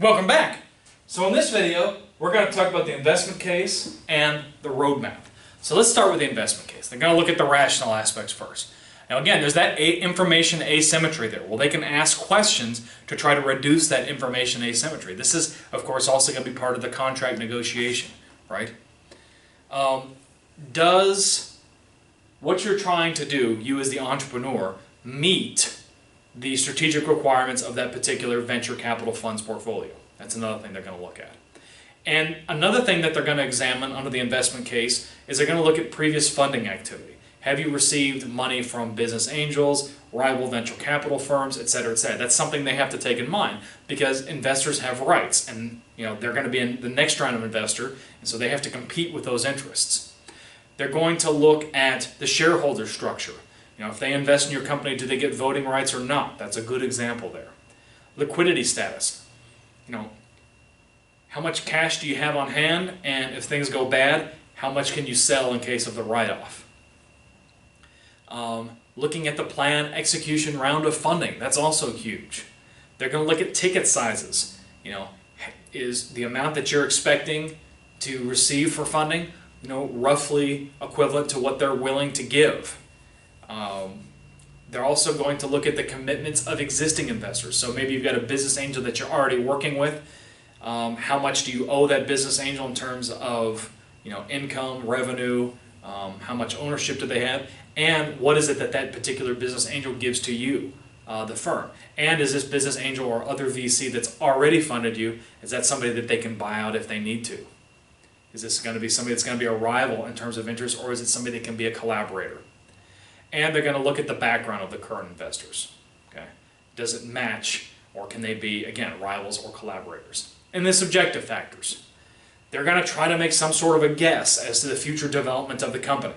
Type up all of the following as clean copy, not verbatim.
Welcome back! So in this video, we're going to talk about the investment case and the roadmap. So let's start with the investment case. They're going to look at the rational aspects first. Now again, there's that information asymmetry there. Well, they can ask questions to try to reduce that information asymmetry. This is, of course, also going to be part of the contract negotiation, right? Does what you're trying to do, you as the entrepreneur, meet the strategic requirements of that particular venture capital fund's portfolio? That's another thing they're going to look at. And another thing that they're going to examine under the investment case is they're going to look at previous funding activity. Have you received money from business angels, rival venture capital firms, et cetera, et cetera? That's something they have to take in mind because investors have rights, and they're going to be in the next round of investor, and so they have to compete with those interests. They're going to look at the shareholder structure. If they invest in your company, do they get voting rights or not? That's a good example there. Liquidity status. How much cash do you have on hand, and if things go bad, how much can you sell in case of the write-off? Looking at the plan execution round of funding, that's also huge. They're going to look at ticket sizes. Is the amount that you're expecting to receive for funding, roughly equivalent to what they're willing to give? They're also going to look at the commitments of existing investors. So maybe you've got a business angel that you're already working with. How much do you owe that business angel in terms of income, revenue, how much ownership do they have, and what is it that that particular business angel gives to you, the firm? And is this business angel or other VC that's already funded you, is that somebody that they can buy out if they need to? Is this going to be somebody that's going to be a rival in terms of interest, or is it somebody that can be a collaborator? And they're going to look at the background of the current investors. Okay? Does it match, or can they be, again, rivals or collaborators? And the subjective factors. They're going to try to make some sort of a guess as to the future development of the company.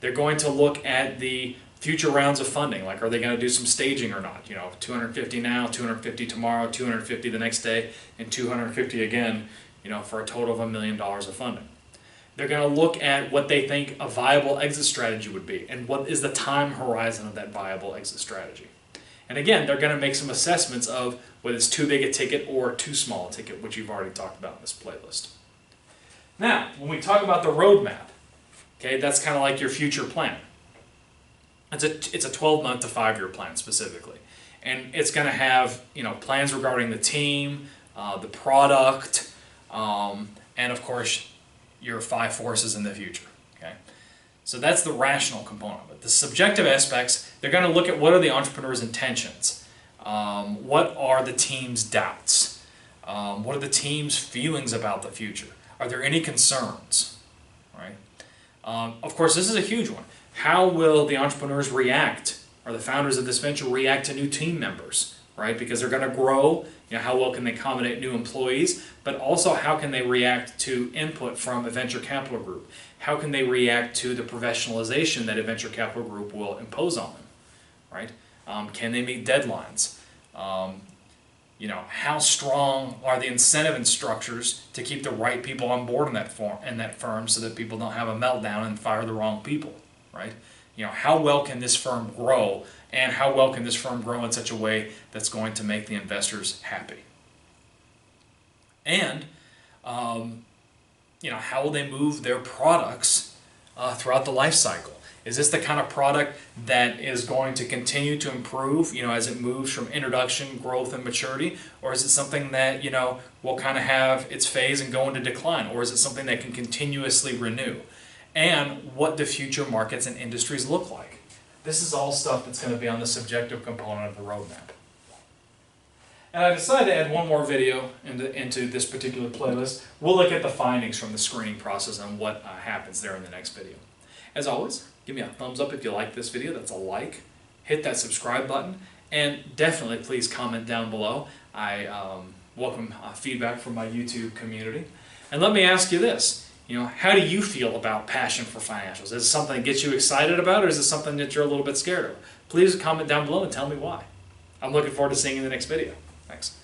They're going to look at the future rounds of funding, like are they going to do some staging or not? 250 now, 250 tomorrow, 250 the next day, and 250 again, for a total of $1 million of funding. They're going to look at what they think a viable exit strategy would be, and what is the time horizon of that viable exit strategy. And again, they're going to make some assessments of whether it's too big a ticket or too small a ticket, which you've already talked about in this playlist. Now, when we talk about the roadmap, okay, that's kind of like your future plan. It's a 12-month to 5-year plan specifically. And it's going to have plans regarding the team, the product, and of course your 5 forces in the future. Okay? So that's the rational component of it. The subjective aspects, they're going to look at what are the entrepreneur's intentions. What are the team's doubts? What are the team's feelings about the future? Are there any concerns? Right? Of course, this is a huge one. How will the entrepreneurs react, or the founders of this venture react to new team members? Right? Because they're going to grow. How well can they accommodate new employees? But also, how can they react to input from a venture capital group? How can they react to the professionalization that a venture capital group will impose on them? Right? Can they meet deadlines? How strong are the incentive structures to keep the right people on board in that firm so that people don't have a meltdown and fire the wrong people, right? How well can this firm grow, and how well can this firm grow in such a way that's going to make the investors happy? And, how will they move their products throughout the life cycle? Is this the kind of product that is going to continue to improve, as it moves from introduction, growth, and maturity? Or is it something that, will kind of have its phase and go into decline? Or is it something that can continuously renew? And what do future markets and industries look like? This is all stuff that's going to be on the subjective component of the roadmap. And I decided to add one more video into this particular playlist. We'll look at the findings from the screening process and what happens there in the next video. As always, give me a thumbs up if you like this video. That's a like. Hit that subscribe button. And definitely please comment down below. I welcome feedback from my YouTube community. And let me ask you this. How do you feel about passion for financials? Is it something that gets you excited about, or is it something that you're a little bit scared of? Please comment down below and tell me why. I'm looking forward to seeing you in the next video. Thanks.